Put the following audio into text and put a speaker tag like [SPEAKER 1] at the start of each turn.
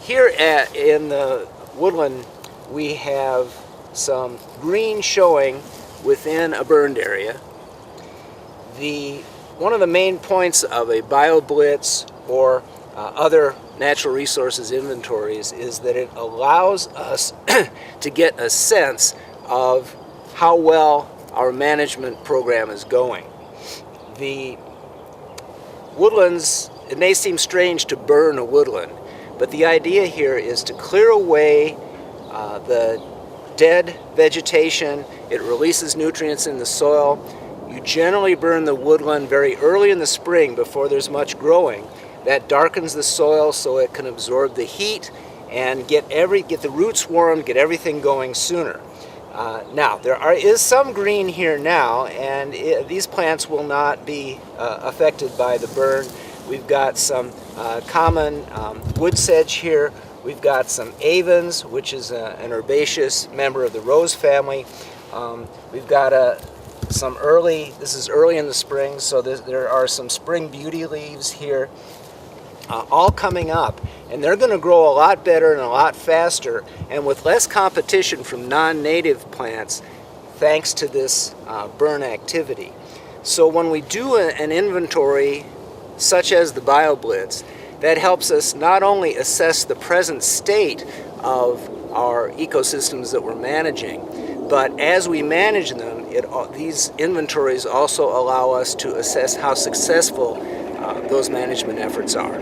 [SPEAKER 1] In the woodland, we have some green showing within a burned area. One of the main points of a BioBlitz or other natural resources inventories is that it allows us to get a sense of how well our management program is going. The woodlands, it may seem strange to burn a woodland, but the idea here is to clear away the dead vegetation. It releases nutrients in the soil. You generally burn the woodland very early in the spring before there's much growing. That darkens the soil so it can absorb the heat and get the roots warmed, get everything going sooner. Now, there is some green here now, and these plants will not be affected by the burn. We've got some common wood sedge here. We've got some avens, which is an herbaceous member of the rose family. We've got this is early in the spring, so there are some spring beauty leaves here, all coming up. And they're going to grow a lot better and a lot faster and with less competition from non-native plants thanks to this burn activity. So when we do an inventory such as the BioBlitz, that helps us not only assess the present state of our ecosystems that we're managing, but as we manage them, these inventories also allow us to assess how successful those management efforts are.